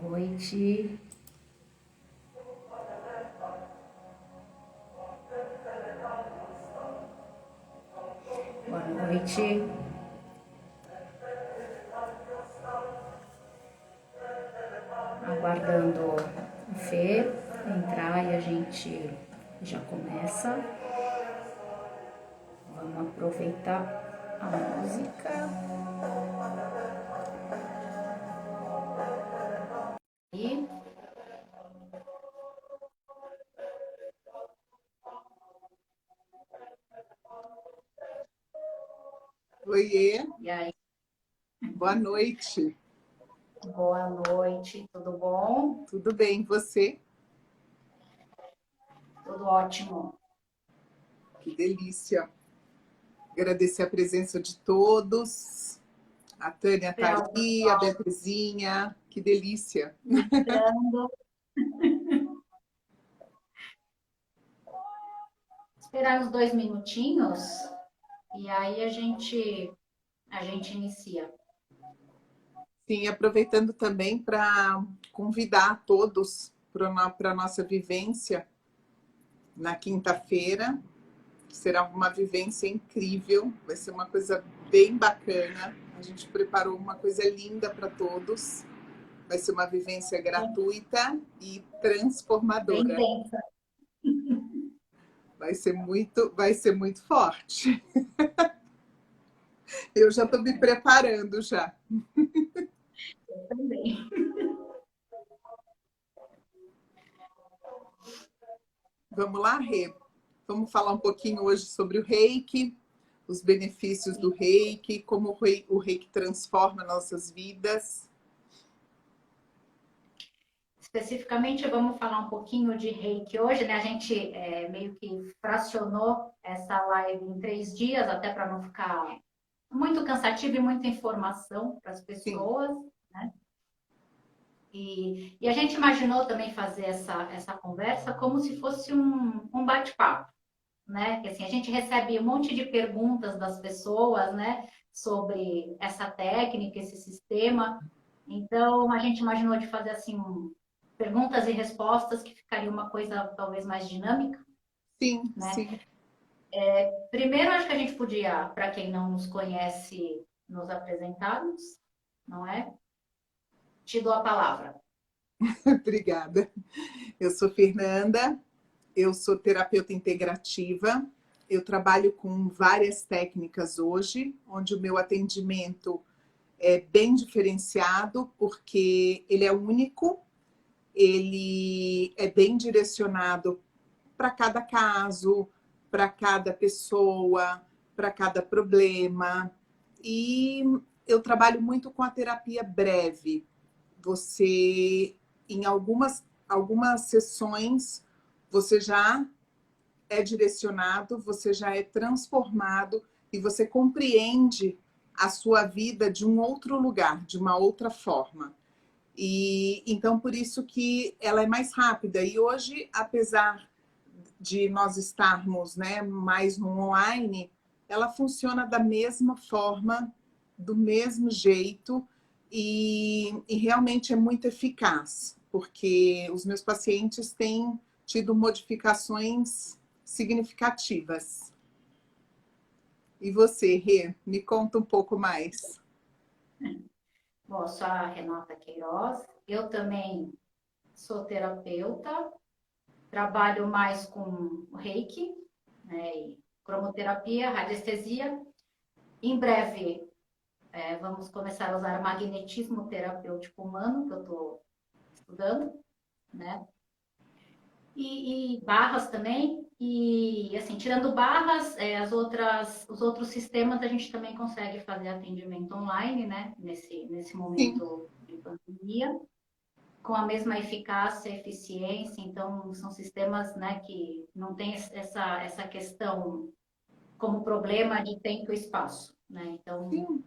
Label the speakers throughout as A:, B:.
A: noite. Boa noite. Aguardando a Fê entrar e a gente já começa. Vamos aproveitar a música. E
B: Oiê,
A: E aí,
B: boa noite.
A: boa noite, tudo bom?
B: Tudo bem, e você?
A: Tudo ótimo.
B: Que delícia. Agradecer a presença de todos. A Tânia está
A: Esperar o
B: ali, a
A: pessoal
B: Beatrizinha. Que delícia.
A: entrando. Esperar uns 2 minutinhos e aí a gente inicia.
B: Sim, aproveitando também para convidar todos para a nossa vivência na quinta-feira. Será uma vivência incrível, vai ser uma coisa bem bacana. A gente preparou uma coisa linda para todos. Vai ser uma vivência gratuita e
A: Bem
B: transformadora.
A: densa.
B: Vai ser muito forte. Eu já estou me preparando já.
A: Eu também.
B: Vamos lá, Rê? Vamos falar um pouquinho hoje sobre o Reiki, os benefícios do Reiki, como o Reiki transforma nossas vidas.
A: Especificamente, vamos falar um pouquinho de Reiki hoje, né? A gente meio que fracionou essa live em 3 dias, até para não ficar muito cansativo e muita informação para as
B: Sim,
A: pessoas, né? E a gente imaginou também fazer essa conversa como se fosse um bate-papo, né? Que assim, a gente recebe um monte de perguntas das pessoas, né? Sobre essa técnica, esse sistema. Então, a gente imaginou de fazer assim perguntas e respostas que ficaria uma coisa talvez mais dinâmica,
B: sim,
A: né?
B: sim.
A: Primeiro, acho que a gente podia, para quem não nos conhece, nos apresentarmos, não é? Te dou a palavra.
B: Obrigada. Eu sou Fernanda, eu sou terapeuta integrativa. Eu trabalho com várias técnicas hoje, onde o meu atendimento é bem diferenciado, porque ele é único, ele é bem direcionado para cada caso, para cada pessoa, para cada problema. E eu trabalho muito com a terapia breve. Você, em algumas sessões, você já é direcionado, você já é transformado e você compreende a sua vida de um outro lugar, de uma outra forma. E então por isso que ela é mais rápida. E hoje, apesar de nós estarmos, né, mais no online, ela funciona da mesma forma, do mesmo jeito e realmente é muito eficaz, porque os meus pacientes têm tido modificações significativas. E você, Rê, me conta um pouco mais.
A: Bom, eu sou a Renata Queiroz, eu também sou terapeuta, trabalho mais com Reiki, né, e cromoterapia, radiestesia. Em breve, vamos começar a usar magnetismo terapêutico humano, que eu estou estudando, né? E barras também. E assim, tirando barras, os outros sistemas a gente também consegue fazer atendimento online, né? Nesse
B: Sim,
A: momento de pandemia, com a mesma eficácia, eficiência. Então, são sistemas, né, que não tem essa questão como problema de tempo e espaço, né? Então,
B: sim.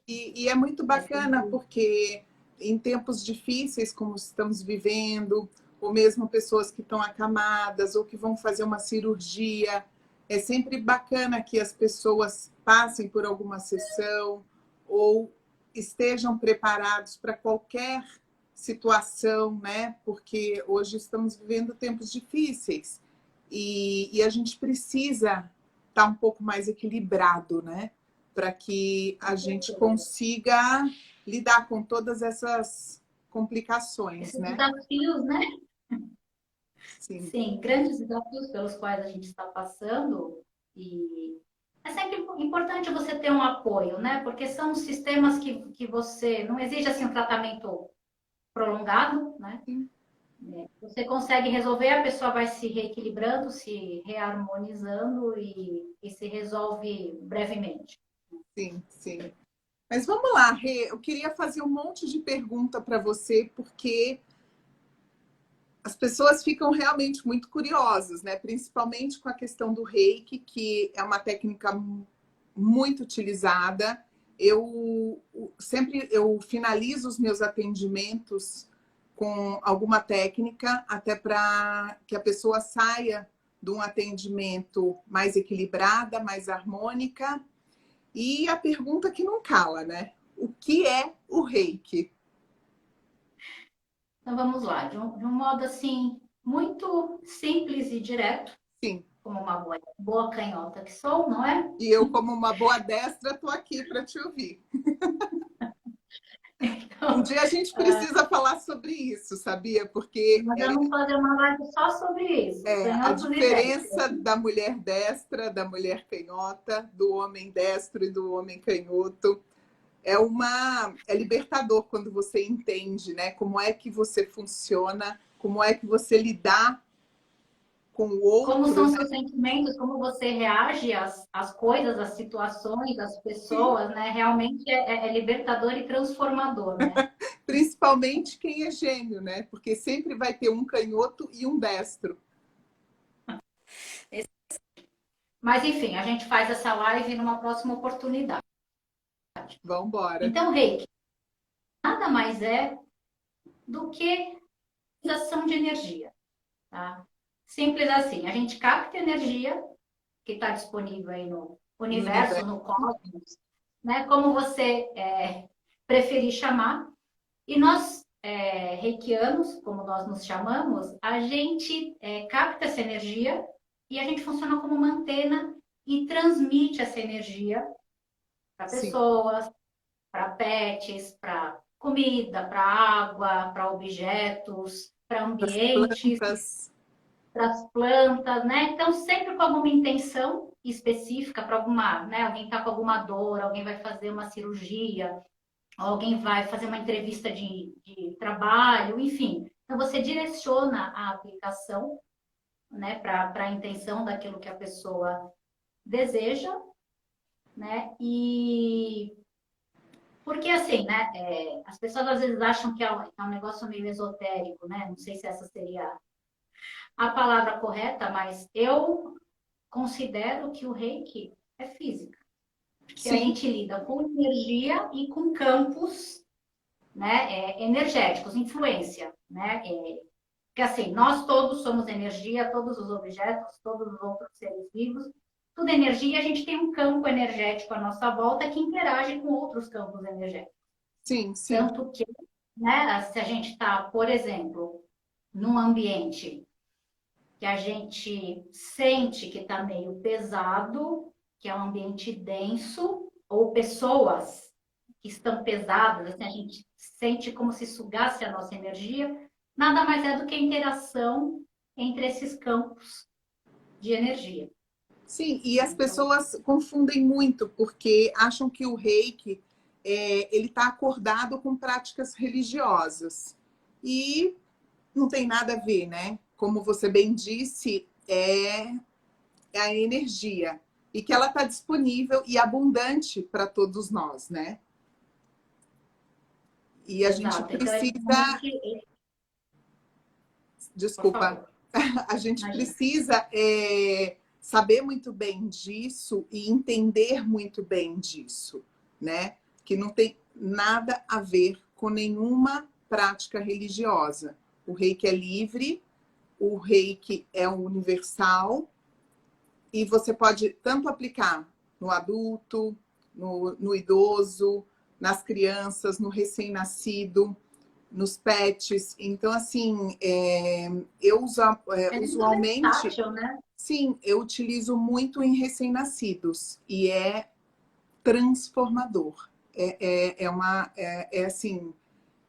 B: E é muito
A: é
B: bacana
A: sempre
B: porque em tempos difíceis como estamos vivendo, ou mesmo pessoas que estão acamadas ou que vão fazer uma cirurgia, é sempre bacana que as pessoas passem por alguma sessão ou estejam preparados para qualquer situação, né? Porque hoje estamos vivendo tempos difíceis e a gente precisa estar um pouco mais equilibrado, né? Para que a gente consiga lidar com todas essas complicações,
A: Esses
B: né?
A: desafios, né?
B: Sim,
A: Sim, grandes desafios pelos quais a gente está passando e é sempre importante você ter um apoio, né? Porque são sistemas que você não exige assim um tratamento prolongado, né?
B: sim,
A: Você consegue resolver, a pessoa vai se reequilibrando, se reharmonizando e se resolve brevemente.
B: sim, sim. Mas vamos lá, Rê, eu queria fazer um monte de pergunta para você, porque as pessoas ficam realmente muito curiosas, né? Principalmente com a questão do reiki, que é uma técnica muito utilizada. Eu finalizo os meus atendimentos com alguma técnica, até para que a pessoa saia de um atendimento mais equilibrada, mais harmônica. E a pergunta que não cala, né? O que é o reiki?
A: Então vamos lá, de um modo assim, muito simples e direto,
B: Sim.
A: como uma boa canhota que sou, não é?
B: E eu, como uma boa destra, estou aqui para te ouvir. Um
A: Então,
B: dia a gente precisa falar sobre isso, sabia? Porque
A: nós vamos fazer uma live só sobre isso,
B: a
A: canhotos e destros.
B: diferença da mulher destra, da mulher canhota, do homem destro e do homem canhoto é libertador quando você entende, né? Como é que você funciona, como é que você lidar com o
A: Como
B: outro,
A: são os
B: né?
A: seus sentimentos, como você reage às coisas, às situações, às
B: Sim.
A: pessoas, né? Realmente é libertador e transformador, né?
B: Principalmente quem é gênio, né? Porque sempre vai ter um canhoto e um destro.
A: Mas, enfim, a gente faz essa live numa próxima oportunidade.
B: Vamos embora.
A: Então, Reiki nada mais é do que utilização de energia, tá? Simples assim, a gente capta energia que está disponível aí no
B: No
A: universo,
B: universo.
A: no cosmos, né? Como você preferir chamar. E nós, reikianos, como nós nos chamamos, a gente capta essa energia e a gente funciona como uma antena e transmite essa energia para
B: Sim.
A: pessoas, para pets, para comida, para água, para objetos, para
B: Das
A: ambientes,
B: plantas.
A: para as plantas, né? Então, sempre com alguma intenção específica para alguma, né? Alguém está com alguma dor, alguém vai fazer uma cirurgia, alguém vai fazer uma entrevista de trabalho, enfim. Então, você direciona a aplicação, né, para a intenção daquilo que a pessoa deseja, né? E porque assim, né? As pessoas às vezes acham que é um negócio meio esotérico, né? Não sei se essa seria a palavra correta, mas eu considero que o reiki é física, que a
B: Sim,
A: gente lida com energia e com campos, né, energéticos, influência, né? Porque assim, nós todos somos energia, todos os objetos, todos os outros seres vivos, tudo é energia, a gente tem um campo energético à nossa volta que interage com outros campos energéticos.
B: sim, sim,
A: Tanto que, né, se a gente está, por exemplo, num ambiente que a gente sente que está meio pesado, que é um ambiente denso, ou pessoas que estão pesadas, assim, a gente sente como se sugasse a nossa energia, nada mais é do que a interação entre esses campos de energia.
B: sim. E as
A: Então,
B: pessoas confundem muito, porque acham que o reiki ele está acordado com práticas religiosas. E não tem nada a ver, né? Como você bem disse, é a energia. E que ela está disponível e abundante para todos nós, né? E a gente
A: exato. Então, é
B: precisa,
A: justamente, por
B: desculpa,
A: favor,
B: a gente
A: imagina.
B: precisa saber muito bem disso e entender muito bem disso, né? Que não tem nada a ver com nenhuma prática religiosa. O reiki é livre, o reiki é universal e você pode tanto aplicar no adulto, no idoso, nas crianças, no recém-nascido. nos pets. Então, assim, eu
A: É muito
B: usualmente,
A: versátil, né?
B: sim, eu utilizo muito em recém-nascidos e é transformador. Assim,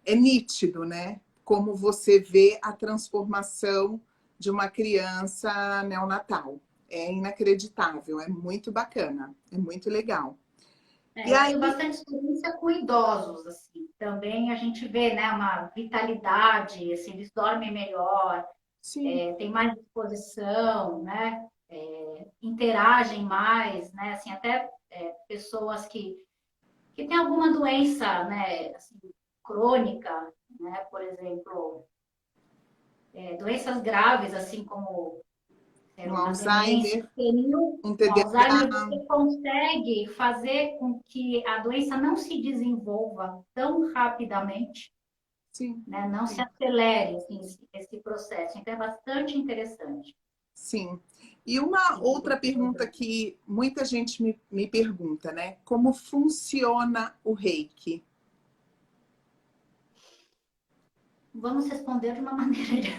B: é nítido, né? Como você vê a transformação de uma criança neonatal. É inacreditável, é muito bacana, é muito legal. E
A: Eu
B: aí,
A: tenho bastante experiência com idosos, assim. Também a gente vê, né, uma vitalidade, assim, eles dormem melhor,
B: sim,
A: tem mais disposição, né? Interagem mais, né? Assim, até pessoas que têm alguma doença, né, assim, crônica, né? Por exemplo, doenças graves, assim como
B: um
A: uma demência
B: Alzheimer,
A: senil,
B: um
A: um Alzheimer,
B: TDAH,
A: você consegue fazer com que a doença não se desenvolva tão rapidamente,
B: sim,
A: né? Não se
B: sim,
A: acelere assim, esse processo. Então, é bastante interessante.
B: sim. E uma
A: Esse
B: outra
A: tipo de
B: pergunta
A: programa.
B: que muita gente me pergunta, né? Como funciona o reiki?
A: Vamos responder de uma maneira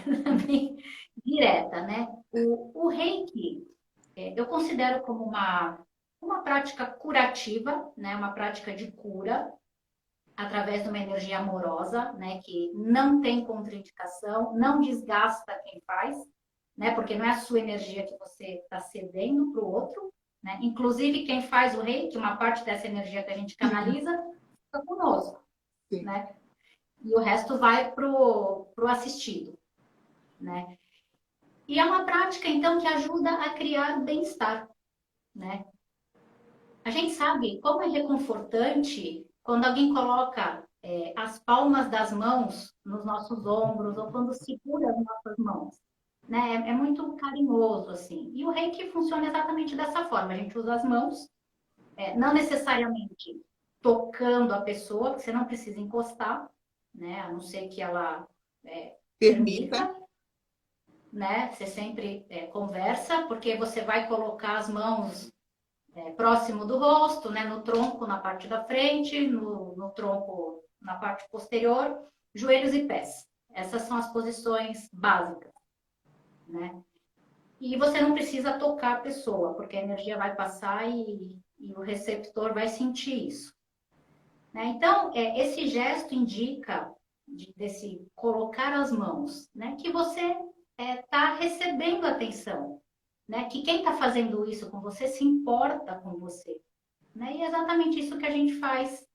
A: bem direta, né? O reiki, eu considero como uma prática curativa, né? Uma prática de cura, através de uma energia amorosa, né, que não tem contraindicação, não desgasta quem faz, né, porque não é a sua energia que você está cedendo para o outro, né? Inclusive quem faz o reiki, uma parte dessa energia que a gente
B: Sim,
A: canaliza, fica conosco,
B: sim,
A: né? E o resto vai pro assistido, né? E é uma prática, então, que ajuda a criar bem-estar, né? A gente sabe como é reconfortante quando alguém coloca as palmas das mãos nos nossos ombros ou quando segura as nossas mãos. Né? É muito carinhoso, assim. E o reiki funciona exatamente dessa forma. A gente usa as mãos, não necessariamente tocando a pessoa, porque você não precisa encostar, né? A não ser que ela
B: permita.
A: permita, né? Você sempre conversa, porque você vai colocar as mãos próximo do rosto, né, no tronco na parte da frente, no tronco na parte posterior, joelhos e pés. Essas são as posições básicas, né? E você não precisa tocar a pessoa, porque a energia vai passar e o receptor vai sentir isso. Né? Então, esse gesto indica, desse colocar as mãos, né, que você está recebendo atenção, né? Que quem está fazendo isso com você se importa com você. Né? E é exatamente isso que a gente faz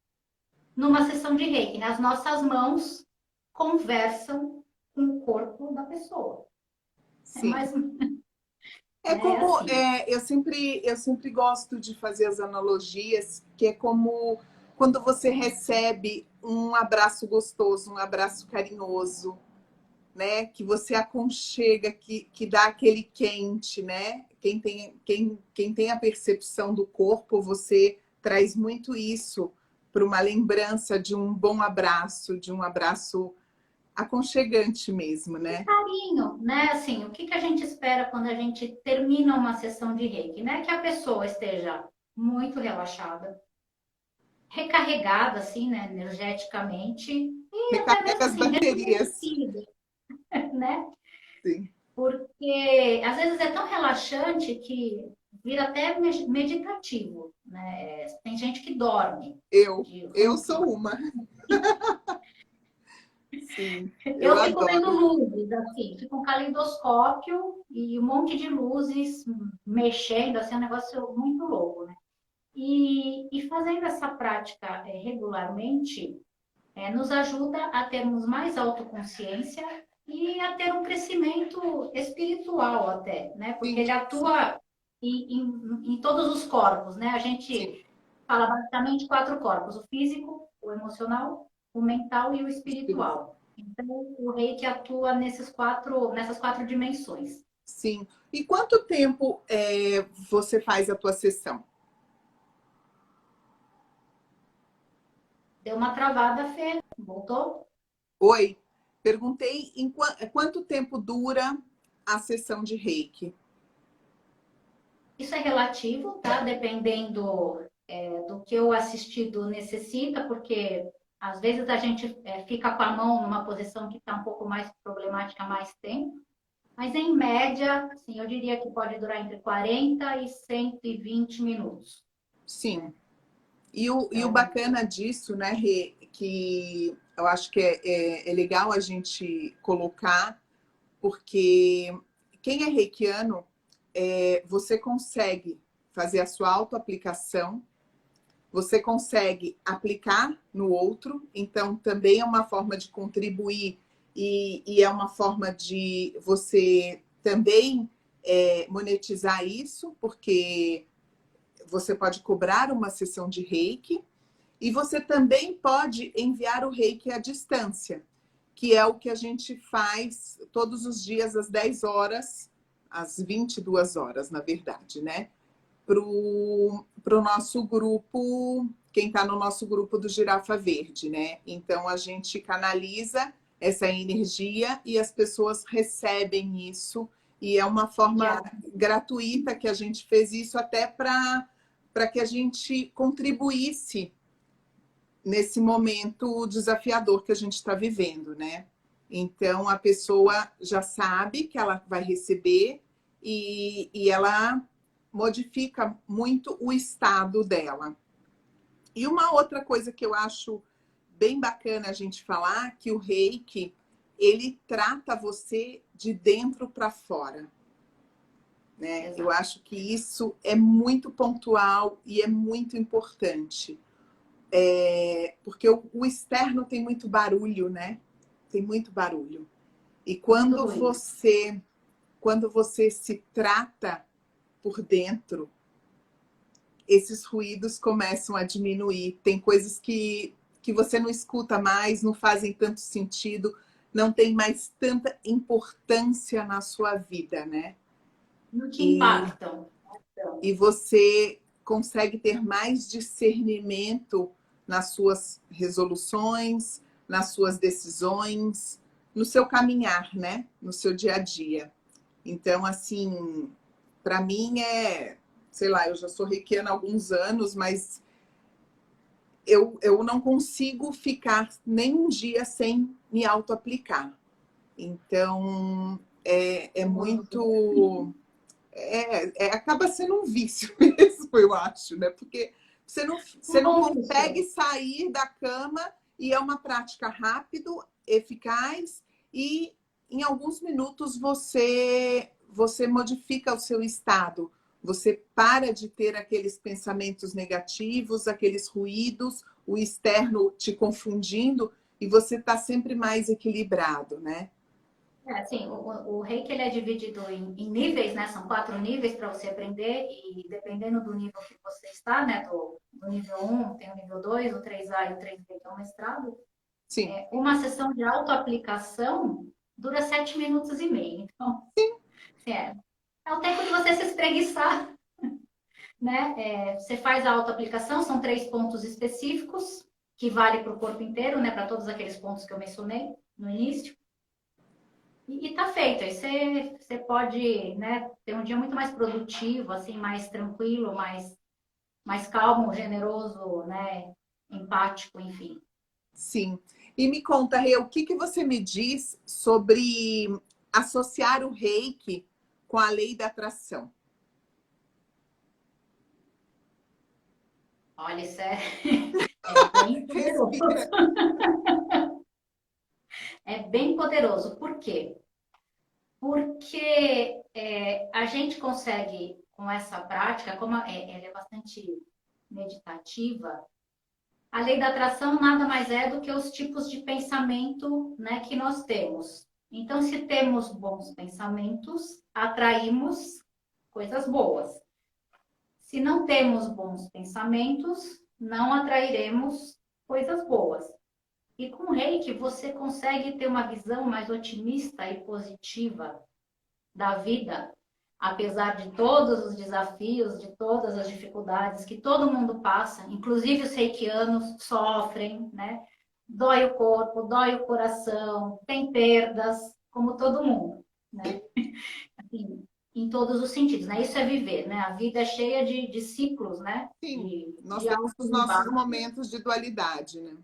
A: numa sessão de reiki. Né? As nossas mãos conversam com o corpo da pessoa. É
B: Sim.
A: mais,
B: É
A: né,
B: como
A: assim.
B: eu sempre gosto de fazer as analogias, que é como quando você recebe um abraço gostoso, um abraço carinhoso, né? Que você aconchega, que dá aquele quente, né? Quem tem a percepção do corpo, você traz muito isso para uma lembrança de um bom abraço, de um abraço aconchegante mesmo, né?
A: Carinho, né? Assim, o que a gente espera quando a gente termina uma sessão de reiki? Né? Que a pessoa esteja muito relaxada, recarregada, assim, né? Energeticamente, e até
B: Recarrega
A: mesmo
B: as
A: assim,
B: baterias.
A: rejuvenescida, né?
B: Sim.
A: Porque às vezes é tão relaxante que vira até meditativo, né? Tem gente que dorme.
B: Eu sou uma. Sim, eu
A: Eu fico vendo
B: adoro.
A: luzes, assim, fico um caleidoscópio e um monte de luzes mexendo, assim, é um negócio muito louco, né? E fazendo essa prática regularmente, nos ajuda a termos mais autoconsciência e a ter um crescimento espiritual até, né? Porque
B: Sim,
A: ele atua em todos os corpos, né? A
B: sim,
A: gente fala basicamente quatro corpos: o físico, o emocional, o mental e o
B: espírito.
A: espiritual. Então, o reiki atua nessas quatro dimensões.
B: Sim. E quanto tempo você faz a tua sessão?
A: Deu uma travada, Fê. Voltou?
B: Oi, perguntei quanto tempo dura a sessão de reiki.
A: Isso é relativo, tá? Dependendo do que o assistido necessita, porque Às vezes a gente fica com a mão numa posição que está um pouco mais problemática há mais tempo, mas em média, assim, eu diria que pode durar entre 40 e 120 minutos.
B: Sim. E o bacana disso, né, Rê, que eu acho que é legal a gente colocar, porque quem é reikiano, você consegue fazer a sua autoaplicação, você consegue aplicar no outro, então também é uma forma de contribuir e é uma forma de você também monetizar isso, porque você pode cobrar uma sessão de reiki e você também pode enviar o reiki à distância, que é o que a gente faz todos os dias às 10 horas, às 22 horas, na verdade, né? Para o nosso grupo, quem está no nosso grupo do Girafa Verde, né? Então a gente canaliza essa energia e as pessoas recebem isso, e é uma forma gratuita que a gente fez isso até para que a gente contribuísse nesse momento desafiador que a gente está vivendo, né? Então a pessoa já sabe que ela vai receber e ela modifica muito o estado dela. E uma outra coisa que eu acho bem bacana a gente falar, que o Reiki, ele trata você de dentro para fora. Né? Eu acho que isso é muito pontual e é muito importante. Porque o externo tem muito barulho, né? Tem muito barulho. E quando você se trata por dentro, esses ruídos começam a diminuir. Tem coisas que você não escuta mais, não fazem tanto sentido, não tem mais tanta importância na sua vida, né?
A: Não te impactam.
B: E você consegue ter mais discernimento nas suas resoluções, nas suas decisões, no seu caminhar, né? No seu dia a dia. Então, assim, para mim sei lá, eu já sou reikiana há alguns anos, mas eu não consigo ficar nem um dia sem me auto-aplicar. Então, é muito... acaba sendo um vício mesmo, eu acho, né? Porque você não consegue sair da cama e é uma prática rápido, eficaz e em alguns minutos você modifica o seu estado. Você para de ter aqueles pensamentos negativos, aqueles ruídos, o externo te confundindo e você está sempre mais equilibrado, né?
A: Assim, o Reiki ele é dividido em níveis, né? São 4 níveis para você aprender e dependendo do nível que você está, né? Do nível 1, tem o nível 2, o 3A e o 3B, que é o mestrado.
B: Sim.
A: Uma sessão de autoaplicação dura 7 minutos e meio. Então, assim, é o tempo de você se espreguiçar, né? Você faz a autoaplicação, são 3 pontos específicos, que vale para o corpo inteiro, né? Para todos aqueles pontos que eu mencionei no início. E tá feito. Aí você pode, né, ter um dia muito mais produtivo, assim, mais tranquilo, mais calmo, generoso, né, empático, enfim.
B: Sim. E me conta, Rê, o que você me diz sobre associar o reiki com a lei da atração?
A: Olha, isso é bem poderoso. É bem poderoso. Por quê? Porque a gente consegue, com essa prática, como ela é bastante meditativa, a lei da atração nada mais é do que os tipos de pensamento, né, que nós temos. Então, se temos bons pensamentos, atraímos coisas boas. Se não temos bons pensamentos, não atrairemos coisas boas. E com o Reiki, você consegue ter uma visão mais otimista e positiva da vida, apesar de todos os desafios, de todas as dificuldades que todo mundo passa, inclusive os reikianos sofrem, né? Dói o corpo, dói o coração, tem perdas, como todo mundo, né? Assim, em todos os sentidos, né? Isso é viver, né? A vida é cheia de ciclos, né?
B: Sim, nós
A: de
B: temos os
A: altos e
B: nossos
A: baixos.
B: momentos de dualidade, né?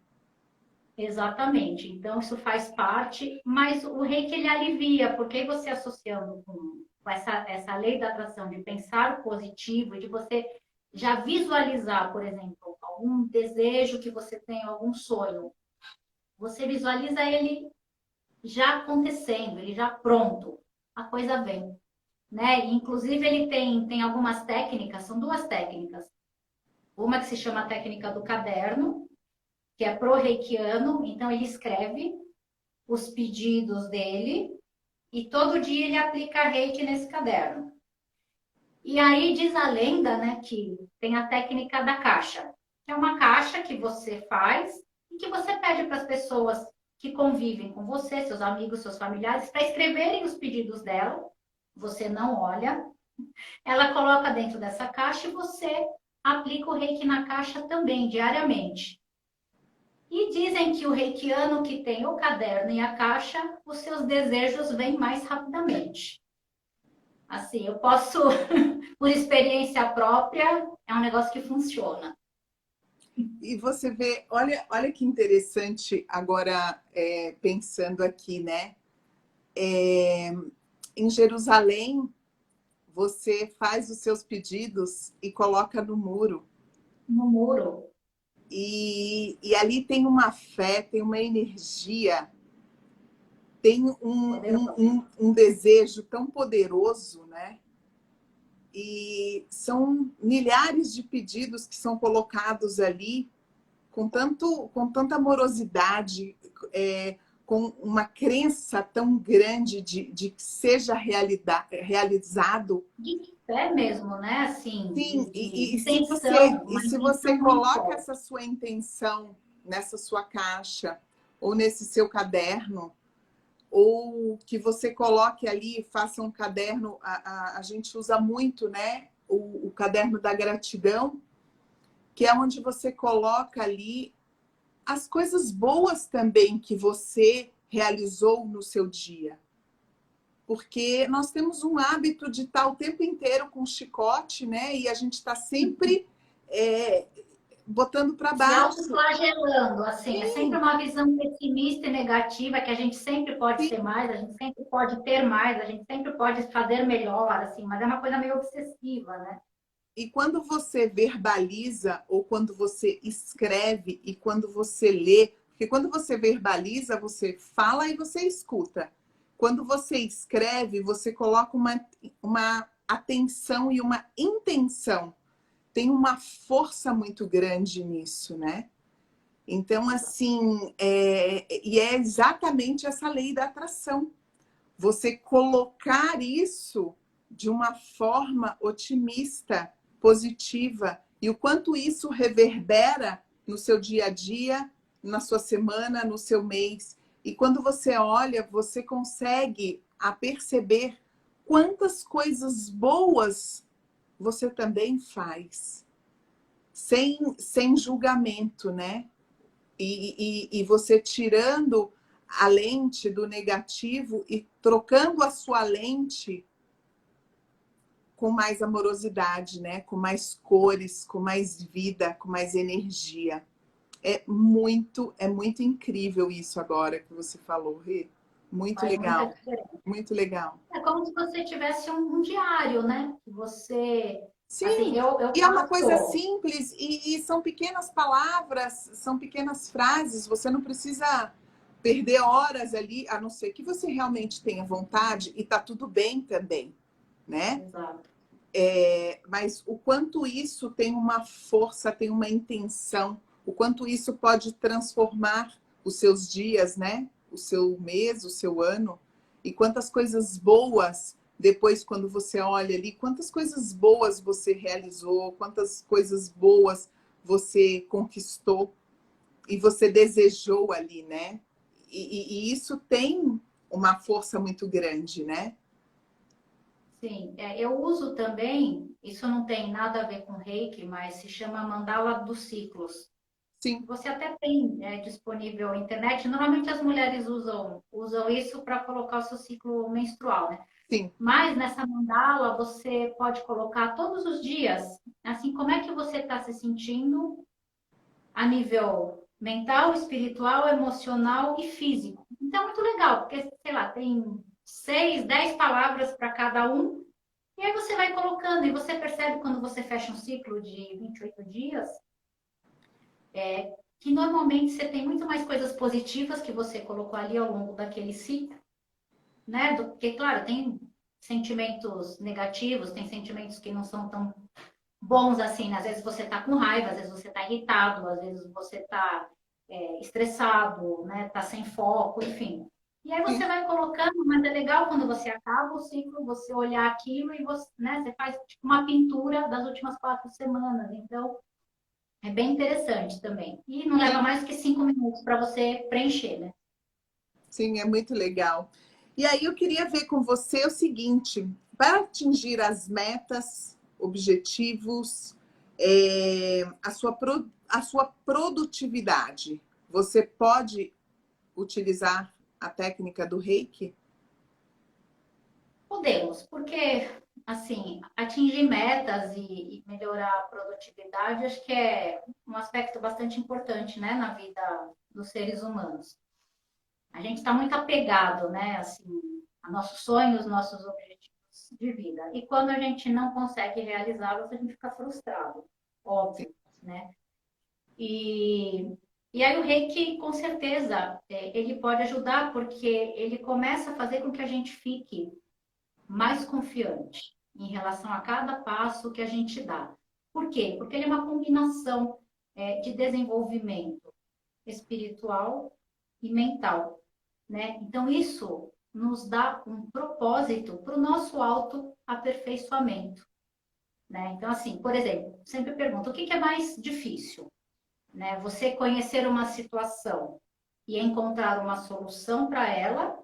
A: Exatamente. Então, isso faz parte, mas o reiki ele alivia, porque aí você associando com essa lei da atração, de pensar o positivo, de você já visualizar, por exemplo, algum desejo que você tem, algum sonho, você visualiza ele já acontecendo, ele já pronto, a coisa vem, né? E, inclusive, ele tem algumas técnicas, são duas técnicas. Uma que se chama a técnica do caderno, que é pro-reikiano, então ele escreve os pedidos dele e todo dia ele aplica reiki nesse caderno. E aí diz a lenda, né, que tem a técnica da caixa, que é uma caixa que você faz e que você pede para as pessoas que convivem com você, seus amigos, seus familiares, para escreverem os pedidos dela. Você não olha, ela coloca dentro dessa caixa e você aplica o reiki na caixa também, diariamente. E dizem que o reikiano que tem o caderno e a caixa, os seus desejos vêm mais rapidamente. Assim, eu posso, por experiência própria, é um negócio que funciona.
B: E você vê, olha que interessante agora, pensando aqui, né? Em Jerusalém, você faz os seus pedidos e coloca no muro.
A: No muro.
B: E ali tem uma fé, tem uma energia, tem
A: Poderoso.
B: um desejo tão poderoso, né? E são milhares de pedidos que são colocados ali com tanta amorosidade, com uma crença tão grande de que seja realizado.
A: De fé mesmo, né? Assim,
B: Sim,
A: de
B: e
A: intenção, uma
B: se você
A: intenção muito
B: coloca
A: forte.
B: essa sua intenção nessa sua caixa ou nesse seu caderno, ou que você coloque ali, faça um caderno, a gente usa muito, né? O caderno da gratidão, que é onde você coloca ali as coisas boas também que você realizou no seu dia. Porque nós temos um hábito de estar o tempo inteiro com chicote, né? E a gente está sempre botando para
A: Se
B: baixo.
A: autoflagelando, assim, é sempre
B: Sim,
A: uma visão pessimista e negativa, que a gente sempre pode ser
B: sim.
A: mais, a gente sempre pode ter mais, a gente sempre pode fazer melhor, assim, mas é uma coisa meio obsessiva, né?
B: E quando você verbaliza, ou quando você escreve, e quando você lê, porque quando você verbaliza, você fala e você escuta. Quando você escreve, você coloca uma atenção e uma intenção. Tem uma força muito grande nisso, né? Então, assim, e é exatamente essa lei da atração. Você colocar isso de uma forma otimista, positiva, e o quanto isso reverbera no seu dia a dia, na sua semana, no seu mês. E quando você olha, você consegue a perceber quantas coisas boas você também faz, sem julgamento, né? E você tirando a lente do negativo e trocando a sua lente com mais amorosidade, né? Com mais cores, com mais vida, com mais energia. É muito incrível isso agora que você falou, Rê. Muito
A: Faz muita
B: legal,
A: diferença.
B: muito legal.
A: É como se você tivesse um diário, né? Você, assim,
B: Sim,
A: eu
B: e é uma coisa
A: faço,
B: simples e são pequenas palavras, são pequenas frases, você não precisa perder horas ali, a não ser que você realmente tenha vontade e tá tudo bem também, né?
A: exato,
B: Mas o quanto isso tem uma força, tem uma intenção, o quanto isso pode transformar os seus dias, né? O seu mês, o seu ano, e quantas coisas boas, depois quando você olha ali, quantas coisas boas você realizou, quantas coisas boas você conquistou e você desejou ali, né? E isso tem uma força muito grande, né?
A: sim. Eu uso também, isso não tem nada a ver com reiki, mas se chama mandala dos ciclos.
B: Sim,
A: Você até tem disponível na internet. Normalmente as mulheres usam isso para colocar o seu ciclo menstrual, né?
B: sim.
A: Mas nessa mandala você pode colocar todos os dias, assim, como é que você está se sentindo a nível mental, espiritual, emocional e físico. Então, é muito legal, porque, sei lá, tem 6, 10 palavras para cada um, e aí você vai colocando, e você percebe quando você fecha um ciclo de 28 dias, que normalmente você tem muito mais coisas positivas que você colocou ali ao longo daquele ciclo, né? Porque, claro, tem sentimentos negativos, tem sentimentos que não são tão bons assim, né? Às vezes você tá com raiva, às vezes você tá irritado, às vezes você tá estressado, né? Tá sem foco, enfim. E aí você
B: Sim.
A: vai colocando, mas é legal quando você acaba o ciclo, você olhar aquilo e você, né, você faz tipo uma pintura das últimas 4 semanas. Então, é bem interessante também. E não leva
B: Sim,
A: mais que 5 minutos para você preencher, né?
B: sim, é muito legal. E aí eu queria ver com você o seguinte: para atingir as metas, objetivos, a sua produtividade, você pode utilizar a técnica do Reiki?
A: Podemos, porque, assim, atingir metas e melhorar a produtividade, acho que é um aspecto bastante importante, né, na vida dos seres humanos. A gente está muito apegado, né, assim, a nossos sonhos, nossos objetivos de vida. E quando a gente não consegue realizá-los, a gente fica frustrado,
B: Sim,
A: óbvio, né? E, e aí o reiki, com certeza, ele pode ajudar, porque ele começa a fazer com que a gente fique mais confiante em relação a cada passo que a gente dá. Por quê? Porque ele é uma combinação de desenvolvimento espiritual e mental, né? Então, isso nos dá um propósito para o nosso autoaperfeiçoamento, né? Então, assim, por exemplo, sempre pergunto, o que é mais difícil, né? Você conhecer uma situação e encontrar uma solução para ela,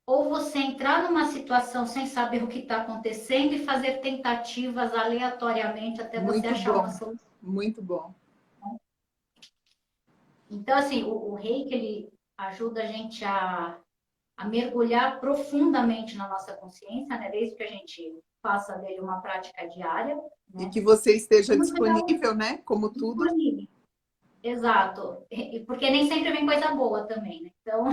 A: ou você entrar numa situação sem saber o que está acontecendo e fazer tentativas aleatoriamente até você
B: muito
A: achar uma
B: bom,
A: solução.
B: muito bom.
A: Então, assim, o reiki, ele ajuda a gente a mergulhar profundamente na nossa consciência, né? Desde que a gente faça dele uma prática diária,
B: E
A: né?
B: que você
A: É
B: esteja
A: muito legal,
B: disponível, né? Como tudo.
A: disponível. Exato. Porque nem sempre vem coisa boa também, né? Então,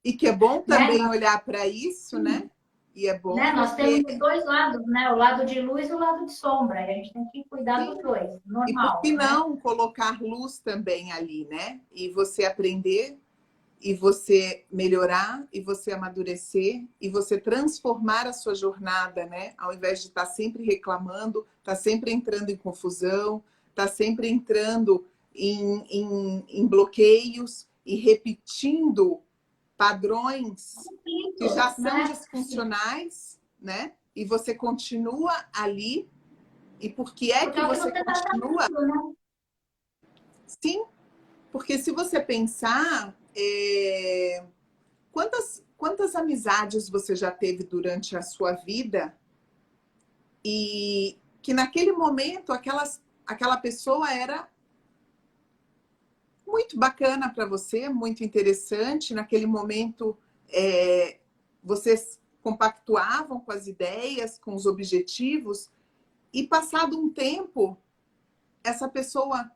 B: E que é bom
A: né?
B: também olhar para isso, né? E é bom
A: Né? Nós
B: porque
A: temos os dois lados, né? O lado de luz e o lado de sombra. E a gente tem que cuidar dos
B: sim.
A: dois,
B: E por que
A: normal, né?
B: não colocar luz também ali, né? E você aprender, e você melhorar, e você amadurecer, e você transformar a sua jornada, né? Ao invés de estar sempre reclamando, estar sempre entrando em confusão, estar sempre entrando em bloqueios e repetindo padrões que já
A: Isso,
B: são
A: né? Sim.
B: disfuncionais, né? E você continua ali. E por que é
A: Porque
B: que
A: é o que
B: você
A: você está
B: continua?
A: fazendo, né?
B: Sim, porque se você pensar, quantas amizades você já teve durante a sua vida e que naquele momento aquela pessoa era muito bacana para você, muito interessante. Naquele momento, vocês compactuavam com as ideias, com os objetivos, e passado um tempo, essa pessoa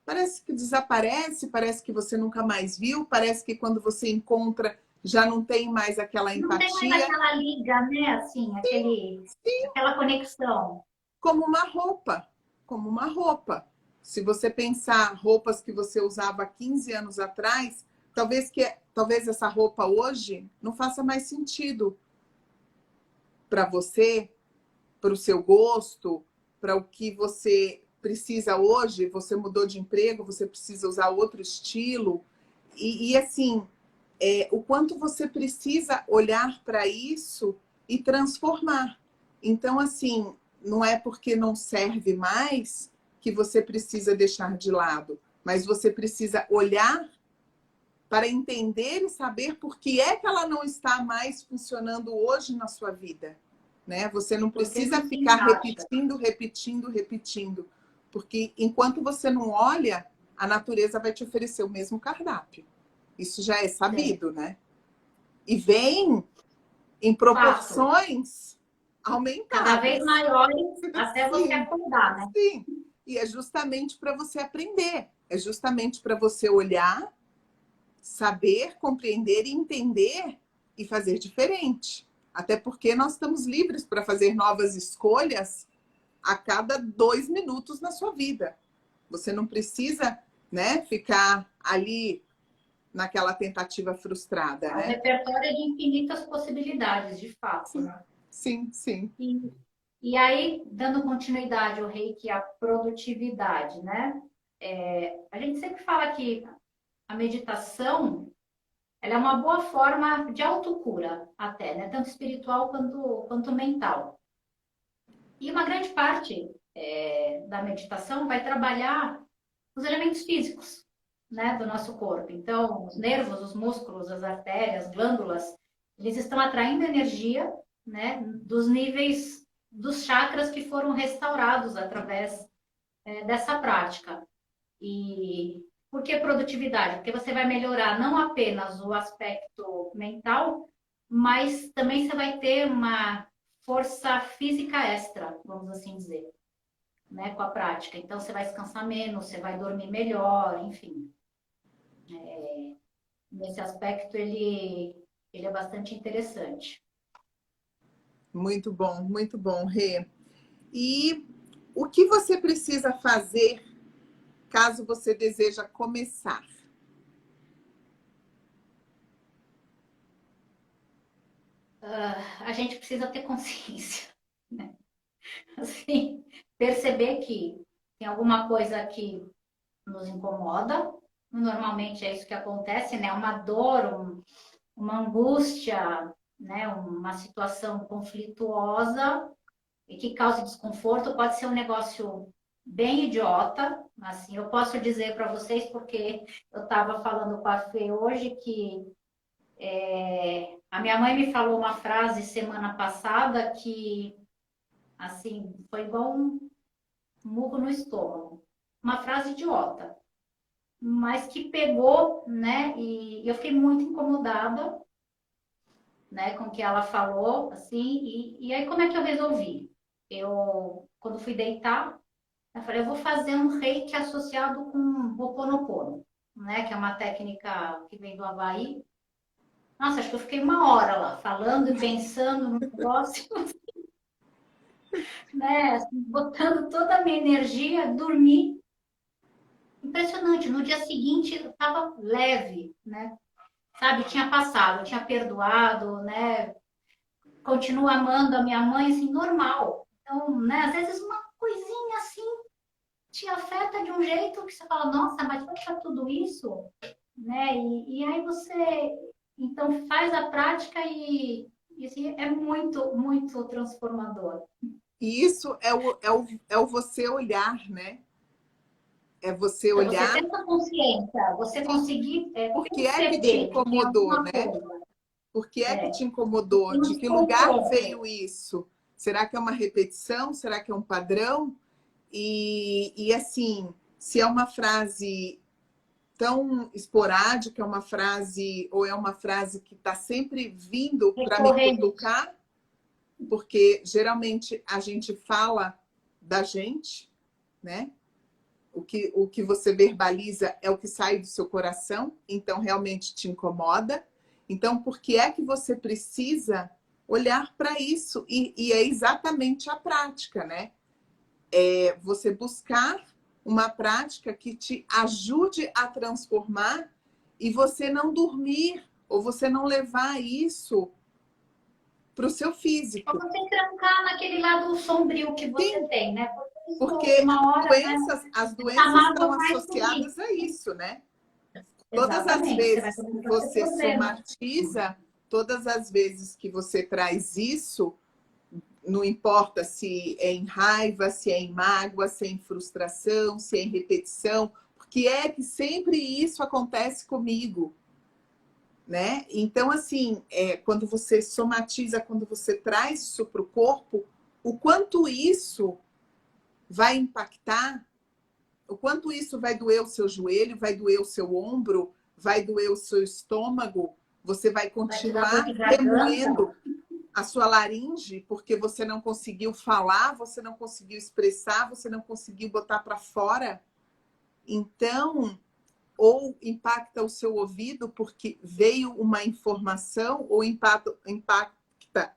B: parece que desaparece, parece que você nunca mais viu, parece que quando você encontra já não tem mais aquela
A: Não tem mais
B: empatia,
A: aquela liga, né? Assim, aquela conexão.
B: como uma roupa, como uma roupa. Se você pensar roupas que você usava há 15 anos atrás, talvez essa roupa hoje não faça mais sentido para você, para o seu gosto, para o que você precisa hoje. Você mudou de emprego, você precisa usar outro estilo. E assim, o quanto você precisa olhar para isso e transformar. Então, assim, não é porque não serve mais que você precisa deixar de lado, mas você precisa olhar para entender e saber por que é que ela não está mais funcionando hoje na sua vida, né? Você não
A: Porque
B: precisa
A: não se
B: ficar
A: encaixa.
B: repetindo, repetindo, repetindo, porque enquanto você não olha, a natureza vai te oferecer o mesmo cardápio. Isso já é
A: É,
B: sabido, né? E vem em
A: fato.
B: proporções
A: Cada vez
B: aumentadas.
A: maiores até você
B: Sim,
A: acordar, né?
B: sim. E é justamente para você aprender. É justamente para você olhar, saber, compreender e entender e fazer diferente. Até porque nós estamos livres para fazer novas escolhas a cada 2 minutos na sua vida. Você não precisa, né, ficar ali naquela tentativa frustrada,
A: É um
B: né?
A: repertório de infinitas possibilidades, de fato,
B: Sim,
A: né?
B: sim, sim.
A: E aí, dando continuidade ao reiki, à produtividade, né? A gente sempre fala que a meditação, ela é uma boa forma de autocura até, né? Tanto espiritual quanto mental. E uma grande parte da meditação vai trabalhar os elementos físicos, né, do nosso corpo. Então, os nervos, os músculos, as artérias, glândulas, eles estão atraindo energia, né, dos níveis dos chakras que foram restaurados através dessa prática. E por que produtividade? Porque você vai melhorar não apenas o aspecto mental, mas também você vai ter uma força física extra, vamos assim dizer, né, com a prática. Então, você vai descansar menos, você vai dormir melhor, enfim. Nesse aspecto, ele é bastante interessante.
B: Muito bom, Rê. E o que você precisa fazer caso você deseja começar?
A: A gente precisa ter consciência, né? Assim, perceber que tem alguma coisa que nos incomoda. Normalmente é isso que acontece, né? Uma dor, uma angústia, né? Uma situação conflituosa e que cause desconforto. Pode ser um negócio bem idiota, assim, eu posso dizer para vocês, porque eu estava falando com a Fê hoje que a minha mãe me falou uma frase semana passada que, assim, foi igual um murro no estômago. Uma frase idiota, mas que pegou, né? E eu fiquei muito incomodada, né, com o que ela falou, assim. E aí, como é que eu resolvi? Quando fui deitar, eu falei, eu vou fazer um reiki associado com Ho'oponopono, né? Que é uma técnica que vem do Havaí. Nossa, acho que eu fiquei uma hora lá, falando e pensando no negócio, né? Assim, botando toda a minha energia, dormi. Impressionante. No dia seguinte, eu estava leve, né? Sabe, tinha passado, tinha perdoado, né? Continuo amando a minha mãe, assim, normal. Então, né? Às vezes uma coisinha assim te afeta de um jeito que você fala, nossa, mas poxa, tudo isso, né? E aí você, então, faz a prática e assim, é muito, muito transformador.
B: E isso é o você olhar, né? É você
A: Então, você
B: olhar,
A: ter essa consciência, você
B: sim,
A: conseguir
B: por que é que te
A: perceber que tem
B: incomodou,
A: alguma
B: né?
A: coisa,
B: Por que é que
A: é,
B: te
A: que
B: incomodou?
A: tem um
B: De que lugar
A: desconforto.
B: veio isso? Será que é uma repetição? Será que é um padrão? E assim, se é uma frase tão esporádica, é uma frase, ou é uma frase que está sempre vindo para me
A: Recorrente.
B: cutucar, porque geralmente a gente fala da gente, né? O que você verbaliza é o que sai do seu coração, então realmente te incomoda. Então, por que é que você precisa olhar para isso? E é exatamente a prática, né? É você buscar uma prática que te ajude a transformar e você não dormir ou você não levar isso para o seu
A: Pra
B: físico.
A: você trancar naquele lado sombrio que você
B: Sim,
A: tem, né? Porque isso,
B: porque
A: uma hora, né?
B: as
A: Essa
B: doenças estão
A: mágoa vai subir.
B: associadas a isso, né? Todas as
A: Exatamente, você vai
B: vezes que
A: começar a ter
B: você
A: problema.
B: somatiza, todas as vezes que você traz isso, não importa se é em raiva, se é em mágoa, se é em frustração, se é em repetição, porque é que sempre isso acontece comigo, né? Então, assim, quando você somatiza, quando você traz isso para o corpo, o quanto isso vai impactar, o quanto isso vai doer o seu joelho, vai doer o seu ombro, vai doer o seu estômago, você vai
A: Vai te dar dor
B: continuar
A: de garganta.
B: remoendo a sua laringe porque você não conseguiu falar, você não conseguiu expressar, você não conseguiu botar para fora. Então, ou impacta o seu ouvido porque veio uma informação, ou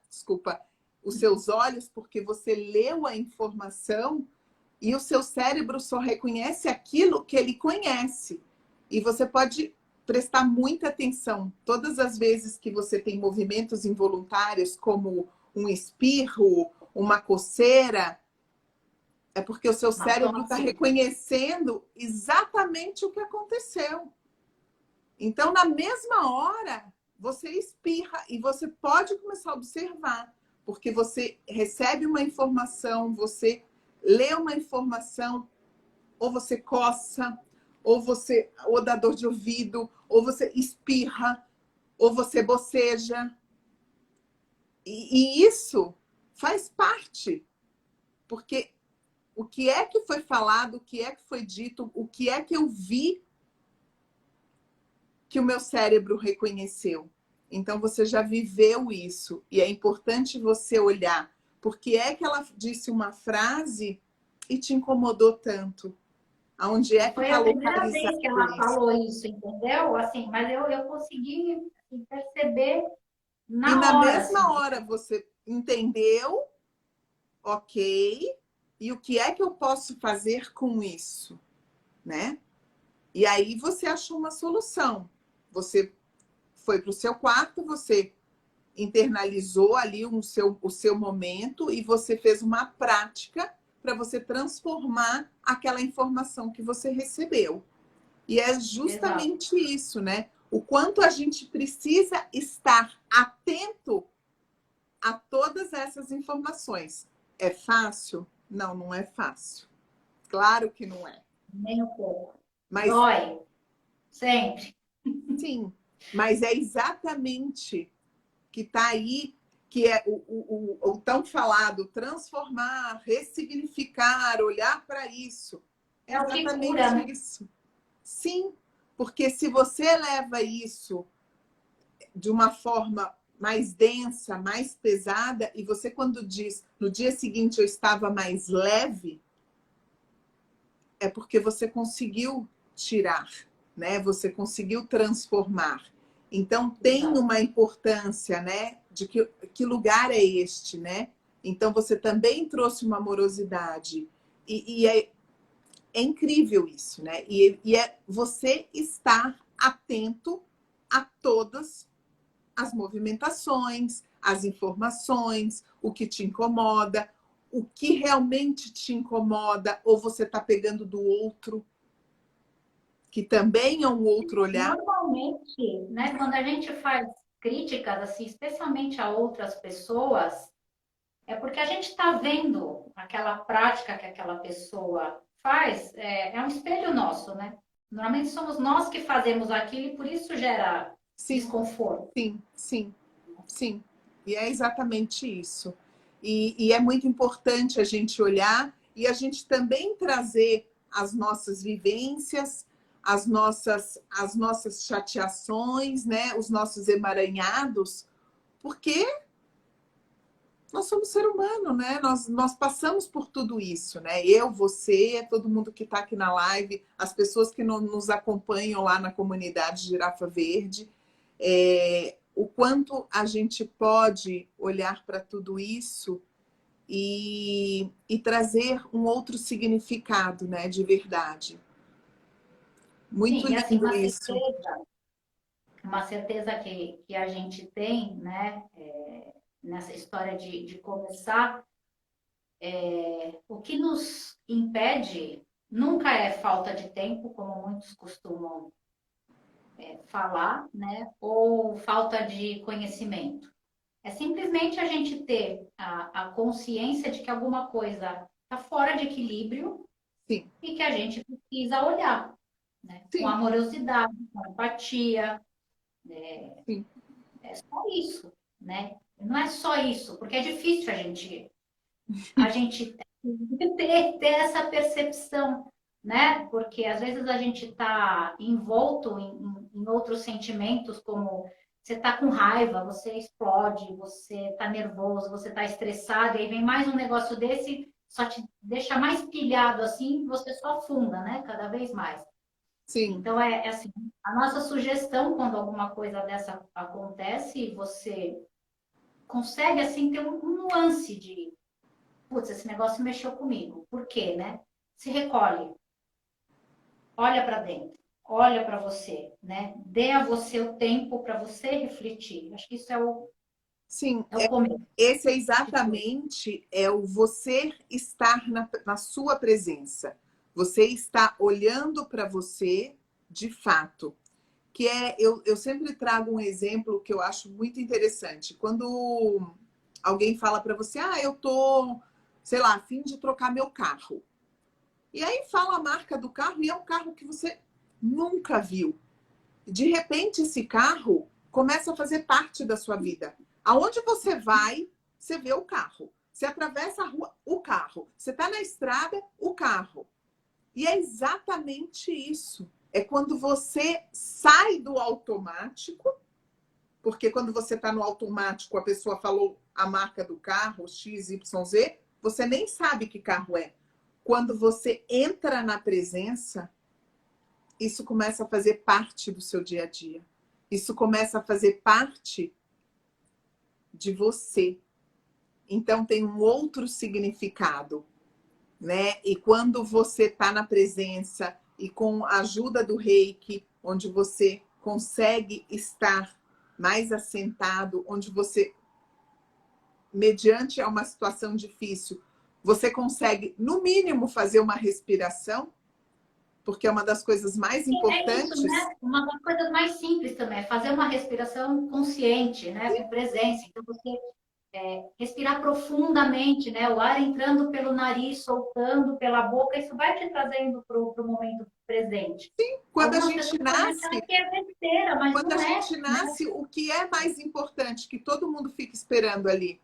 B: desculpa, os seus olhos porque você leu a informação e o seu cérebro só reconhece aquilo que ele conhece. E você pode prestar muita atenção todas as vezes que você tem movimentos involuntários, como um espirro, uma coceira, é porque o seu cérebro está reconhecendo exatamente o que aconteceu. Então, na mesma hora, você espirra e você pode começar a observar, porque você recebe uma informação, você lê uma informação, ou você coça, ou dá dor de ouvido, ou você espirra, ou você boceja. E isso faz parte, porque o que é que foi falado, o que é que foi dito, o que é que eu vi que o meu cérebro reconheceu. Então, você já viveu isso. E é importante você olhar por que é que ela disse uma frase e te incomodou tanto. Aonde é que
A: Foi
B: está
A: a primeira
B: localizado
A: vez que ela
B: isso?
A: falou isso, entendeu? Assim, mas eu consegui assim, perceber
B: E
A: na
B: na
A: hora, assim.
B: mesma hora você entendeu, ok, e o que é que eu posso fazer com isso, né? E aí você achou uma solução. Você foi para o seu quarto, você internalizou ali o seu momento e você fez uma prática para você transformar aquela informação que você recebeu. E é
A: Exato.
B: justamente isso, né? O quanto a gente precisa estar atento a todas essas informações. É fácil? Não, não é fácil. Claro que não é.
A: Nem um pouco.
B: Mas
A: Dói, sempre.
B: sim, mas é exatamente que está aí, que é o tão falado, transformar, ressignificar, olhar para isso. É
A: É o que cura,
B: exatamente
A: né?
B: isso. Sim, porque se você leva isso de uma forma mais densa, mais pesada, e você quando diz no dia seguinte eu estava mais leve, é porque você conseguiu tirar, né? Você conseguiu transformar. Então tem
A: Exato.
B: uma importância, né? De que lugar é este, né? Então você também trouxe uma amorosidade e é incrível isso, né? E é você estar atento a todas as movimentações, as informações, o que te incomoda, o que realmente te incomoda, ou você está pegando do outro, que também é um outro olhar.
A: Normalmente, né, quando a gente faz críticas, assim, especialmente a outras pessoas, é porque a gente está vendo aquela prática que aquela pessoa faz, é um espelho nosso, né? Normalmente somos nós que fazemos aquilo e por isso gera
B: Sim,
A: desconforto.
B: sim, sim, sim. E é exatamente isso. E é muito importante a gente olhar e a gente também trazer as nossas vivências, as nossas chateações, né? Os nossos emaranhados, porque nós somos ser humano, né? Nós passamos por tudo isso, né? Eu, você, todo mundo que está aqui na live, as pessoas que nos acompanham lá na comunidade Girafa Verde, o quanto a gente pode olhar para tudo isso e trazer um outro significado, né? De verdade. Muito
A: Sim, e assim,
B: lindo isso.
A: uma certeza que a gente tem, né, nessa história de começar, o que nos impede nunca é falta de tempo, como muitos costumam falar, né, ou falta de conhecimento. É simplesmente a gente ter a consciência de que alguma coisa está fora de equilíbrio
B: Sim,
A: e que a gente precisa olhar, né, com
B: sim,
A: amorosidade, com empatia.
B: sim.
A: É só isso, né? Não é só isso, porque é difícil a gente ter essa percepção, né? Porque às vezes a gente está envolto em outros sentimentos, como você está com raiva, você explode, você está nervoso, você está estressado, e aí vem mais um negócio desse, só te deixa mais pilhado assim, você só afunda, né? Cada vez mais.
B: Sim,
A: Então, é assim, a nossa sugestão quando alguma coisa dessa acontece, você consegue, assim, ter um nuance de, putz, esse negócio mexeu comigo. Por quê, né? Se recolhe, olha para dentro, olha para você, né? Dê a você o tempo para você refletir. Acho que isso
B: sim.
A: é o começo
B: Esse é
A: de tudo.
B: exatamente o você estar na sua presença. Você está olhando para você de fato. Que eu sempre trago um exemplo que eu acho muito interessante. Quando alguém fala para você, eu tô, sei lá, a fim de trocar meu carro. E aí fala a marca do carro e é um carro que você nunca viu. De repente, esse carro começa a fazer parte da sua vida. Aonde você vai, você vê o carro. Você atravessa a rua, o carro. Você está na estrada, o carro. E é exatamente isso. É quando você sai do automático, porque quando você está no automático, a pessoa falou a marca do carro, XYZ, você nem sabe que carro é. Quando você entra na presença, isso começa a fazer parte do seu dia a dia. Isso começa a fazer parte de você. Então tem um outro significado, né? E quando você está na presença e com a ajuda do Reiki, onde você consegue estar mais assentado, onde você, mediante a uma situação difícil, você consegue, no mínimo, fazer uma respiração, porque é uma das coisas mais
A: É isso,
B: importantes.
A: né? Uma das coisas mais simples também é fazer uma respiração consciente, né? Com presença. Então, você respirar profundamente, né? O ar entrando pelo nariz, soltando pela boca, isso vai te trazendo para o momento presente.
B: Quando a
A: Algumas
B: gente
A: pessoas podem achar
B: nasce,
A: que é besteira, mas
B: quando a
A: não é,
B: gente
A: né?
B: nasce, o que é mais importante que todo mundo fica esperando ali?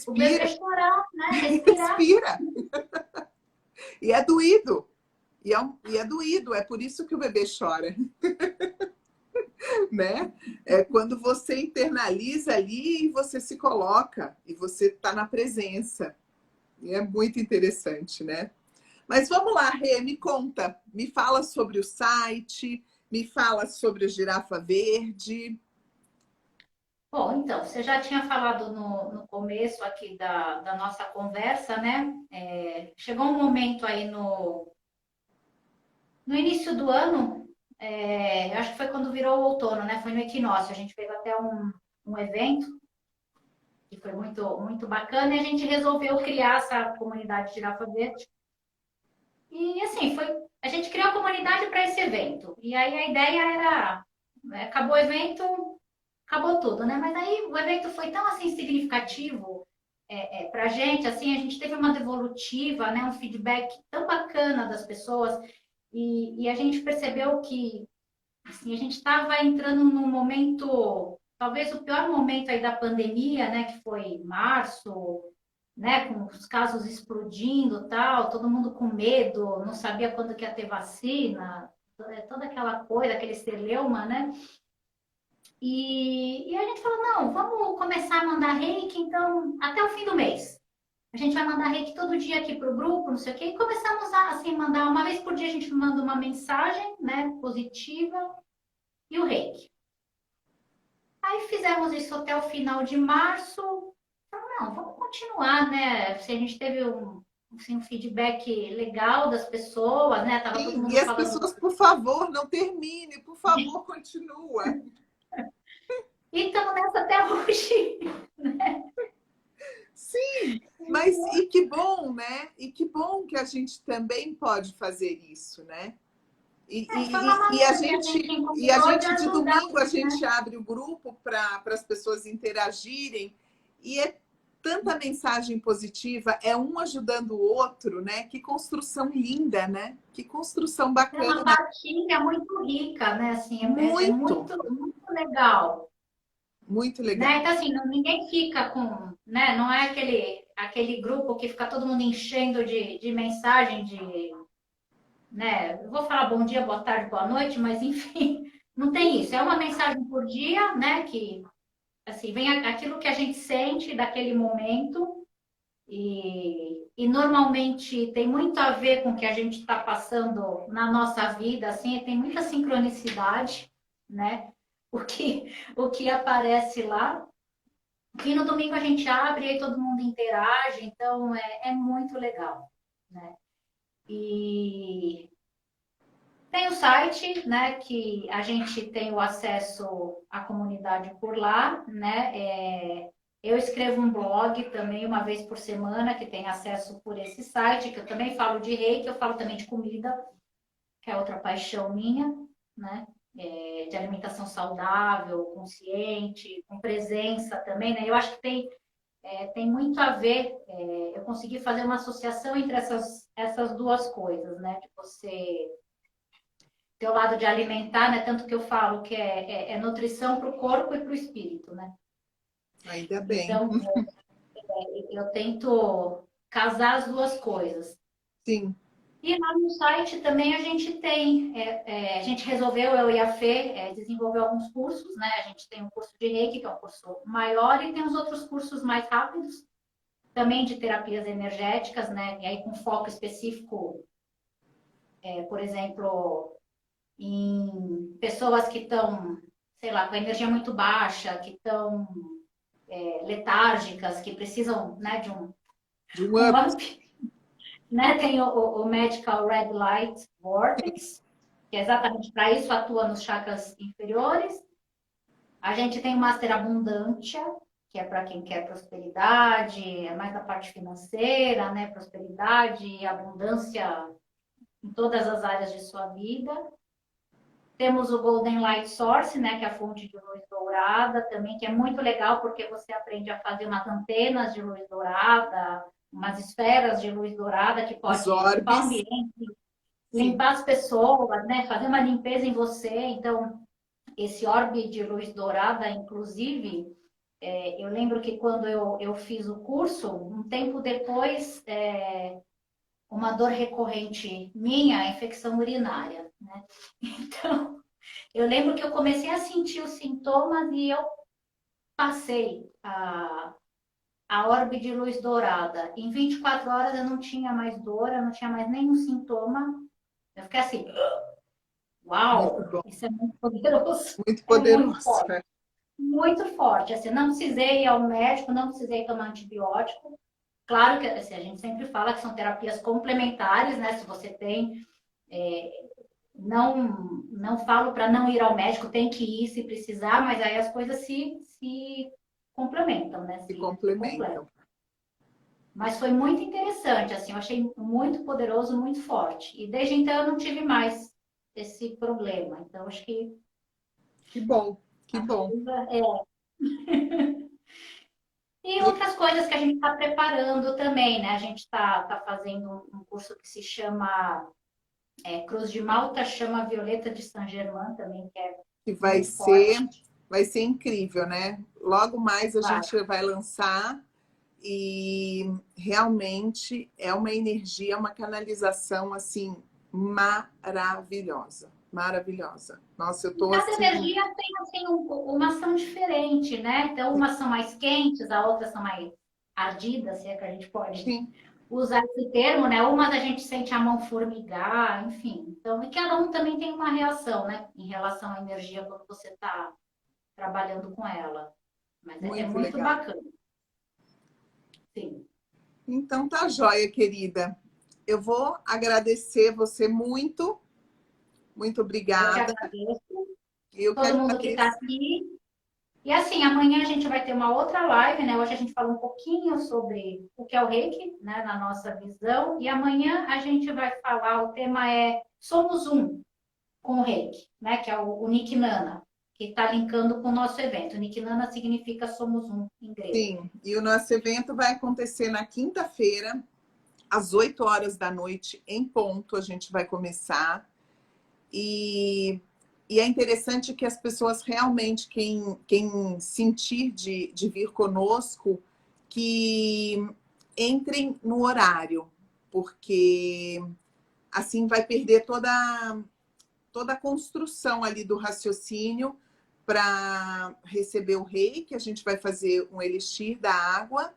A: O bebê
B: Respira,
A: chorar, né? Respirar.
B: respira. E é doído. E é doído, é por isso que o bebê chora, né? É quando você internaliza ali e você se coloca e você está na presença. E é muito interessante, né? Mas vamos lá, Rê, me conta. Me fala sobre o site, me fala sobre o Girafa Verde.
A: Bom, então, você já tinha falado no começo aqui da nossa conversa, né? Chegou um momento aí no início do ano, acho que foi quando virou o outono, né? Foi no equinócio. A gente fez até um evento que foi muito, muito bacana e a gente resolveu criar essa comunidade Girafa Verde. E assim, a gente criou a comunidade para esse evento. E aí a ideia era, acabou o evento, acabou tudo, né? Mas aí o evento foi tão assim significativo para a gente, assim, a gente teve uma devolutiva, né? Um feedback tão bacana das pessoas e a gente percebeu que assim, a gente estava entrando num momento, talvez o pior momento aí da pandemia, né, que foi março, né, com os casos explodindo, tal, todo mundo com medo, não sabia quando que ia ter vacina, toda aquela coisa, aquele celeuma, né? E a gente falou, não, vamos começar a mandar reiki, então, até o fim do mês. A gente vai mandar reiki todo dia aqui para o grupo, não sei o quê, e começamos a, assim, mandar uma vez por dia, a gente manda uma mensagem, né, positiva, e o reiki. Aí fizemos isso até o final de março. Então, não, vamos continuar, né? Se a gente teve assim, um feedback legal das pessoas, né? Tava todo
B: Sim, e
A: mundo
B: as
A: falando.
B: pessoas, por favor, não termine, por favor, continua.
A: E estamos nessa até hoje.
B: Sim, mas e que bom, né? E que bom que a gente também pode fazer isso, né? E,
A: Foi uma
B: e a
A: maneira que a gente
B: gente e a
A: encontrou de
B: gente de
A: ajudar,
B: domingo a
A: né?
B: gente abre o grupo para as pessoas interagirem e é tanta mensagem positiva, é um ajudando o outro, né? Que construção linda, né? Que construção
A: É uma
B: bacana,
A: partilha muito rica, né? Assim, é
B: muito,
A: muito, muito legal.
B: muito legal.
A: Né? Então, assim, ninguém fica com, né? Não é aquele grupo que fica todo mundo enchendo de mensagem, né? Eu vou falar bom dia, boa tarde, boa noite, mas enfim, não tem isso. É uma mensagem por dia, né? Que assim, vem aquilo que a gente sente daquele momento E normalmente tem muito a ver com o que a gente está passando na nossa vida, assim, tem muita sincronicidade, né? O que aparece lá. E no domingo a gente abre e aí todo mundo interage, então é muito legal, né? E tem o site, né, que a gente tem o acesso à comunidade por lá, né? Eu escrevo um blog também uma vez por semana que tem acesso por esse site, que eu também falo de reiki, eu falo também de comida, que é outra paixão minha, né? De alimentação saudável, consciente, com presença também, né? Eu acho que tem muito a ver, eu consegui fazer uma associação entre essas duas coisas, né? De você ter o lado de alimentar, né? Tanto que eu falo que é nutrição para o corpo e para o espírito, né?
B: Ainda bem.
A: Então, eu tento casar as duas coisas.
B: Sim.
A: E lá no site também a gente tem, a gente resolveu, eu e a Fê, desenvolver alguns cursos, né? A gente tem um curso de Reiki, que é um curso maior, e tem os outros cursos mais rápidos, também de terapias energéticas, né? E aí com foco específico, por exemplo, em pessoas que estão, sei lá, com a energia muito baixa, que estão letárgicas, que precisam, né,
B: De um
A: um
B: up.
A: up, né? Tem o Medical Red Light Vortex, que é exatamente para isso, atua nos chakras inferiores. A gente tem o Master Abundância, que é para quem quer prosperidade, é mais da parte financeira, né? Prosperidade e abundância em todas as áreas de sua vida. Temos o Golden Light Source, né, que é a fonte de luz dourada também, que é muito legal porque você aprende a fazer umas antenas de luz dourada, umas esferas de luz dourada que
B: Os
A: pode limpar o
B: orbes.
A: ambiente,
B: Sim.
A: limpar as pessoas, né, fazer uma limpeza em você. Então, esse orbe de luz dourada, inclusive, eu lembro que quando eu fiz o curso, um tempo depois, uma dor recorrente minha, a infecção urinária, né? Então, eu lembro que eu comecei a sentir os sintomas e eu passei a orbe de luz dourada. Em 24 horas eu não tinha mais dor, eu não tinha mais nenhum sintoma. Eu fiquei assim,
B: Muito
A: uau,
B: bom.
A: isso é muito poderoso.
B: Muito
A: É muito
B: poderoso.
A: forte, muito forte. Assim, não precisei ir ao médico, não precisei tomar antibiótico. Claro que assim, a gente sempre fala que são terapias complementares, né? Se você tem não falo para não ir ao médico, tem que ir se precisar, mas aí as coisas se complementam, né?
B: Se
A: Se completam.
B: complementam.
A: Mas foi muito interessante, assim, eu achei muito poderoso, muito forte. E desde então eu não tive mais esse problema. Então, acho que
B: Que bom, que
A: a
B: bom.
A: coisa é. E
B: E
A: outras coisas que a gente está preparando também, né? A gente está fazendo um curso que se chama Cruz de Malta, chama Violeta de Saint-Germain também, que é
B: que
A: muito forte.
B: vai ser incrível, né? Logo mais a
A: Vai.
B: gente vai lançar e realmente é uma energia, uma canalização assim maravilhosa, maravilhosa. Nossa, eu
A: E
B: tô
A: cada
B: assim,
A: energia tem assim, uma ação diferente, né? Então, umas são mais quentes, a outras são mais ardidas, se é que a gente pode
B: sim,
A: usar esse termo, né? Umas a gente sente a mão formigar, enfim. Então, e cada um também tem uma reação, né? Em relação à energia quando você está trabalhando com ela. Mas é
B: muito
A: muito
B: legal.
A: bacana, sim.
B: Então tá joia, querida. Eu vou agradecer você muito, muito
A: Eu que
B: obrigada.
A: agradeço
B: Eu que
A: todo mundo que está
B: agradeço.
A: aqui. E assim, amanhã a gente vai ter uma outra live, né? Hoje a gente falou um pouquinho sobre o que é o reiki, né? Na nossa visão. E amanhã a gente vai falar, o tema é Somos Um com o reiki, né? Que é o Nick Nana, que está linkando com o nosso evento. Nick Nana significa Somos Um em grego.
B: Sim, e o nosso evento vai acontecer na quinta-feira, às 8 horas da noite, em ponto, a gente vai começar. E é interessante que as pessoas realmente, quem sentir de vir conosco, que entrem no horário, porque assim vai perder toda a construção ali do raciocínio para receber o rei, que a gente vai fazer um elixir da água,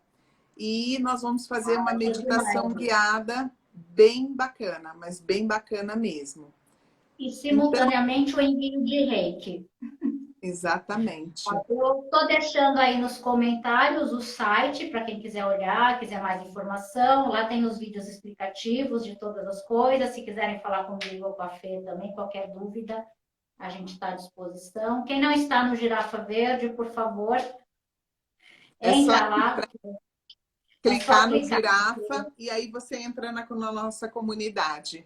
B: E nós vamos fazer uma
A: Ai, que
B: meditação
A: demais.
B: guiada bem bacana, mas bem bacana mesmo.
A: E
B: Então,
A: simultaneamente o envio de reiki.
B: exatamente.
A: Eu estou deixando aí nos comentários o site para quem quiser olhar, quiser mais informação. Lá tem os vídeos explicativos de todas as coisas. Se quiserem falar comigo ou com a Fê também, qualquer dúvida, a gente está à disposição. Quem não está no Girafa Verde, por favor,
B: É só
A: entra lá. É só
B: clicar no
A: clicar.
B: girafa e aí você entra na nossa comunidade.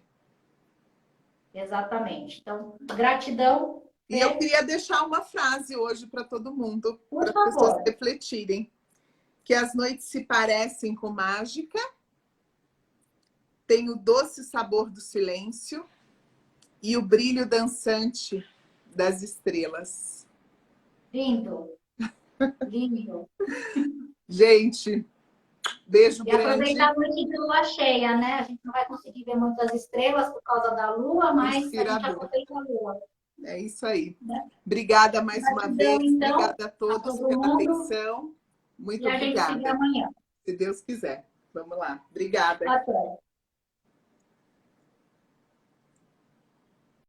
A: Exatamente. Então, gratidão,
B: E eu
A: Fê.
B: queria deixar uma frase hoje para todo mundo,
A: Por
B: para as pessoas
A: favor.
B: refletirem. Que as noites se parecem com mágica, tem o doce sabor do silêncio e o brilho dançante das estrelas.
A: Lindo, lindo.
B: Gente, beijo
A: E
B: grande,
A: aproveitar a noite de lua cheia, né? A gente não vai conseguir ver muitas estrelas por causa da lua, mas a gente
B: inspirador.
A: aproveita a lua,
B: É isso aí.
A: né?
B: Obrigada mais uma vez,
A: Gratidão, então,
B: obrigada a
A: a
B: todos
A: todo
B: pela
A: mundo
B: atenção.
A: e
B: Muito
A: a gente se vê
B: obrigada.
A: amanhã.
B: Se Deus quiser. Vamos lá. Obrigada.
A: Até.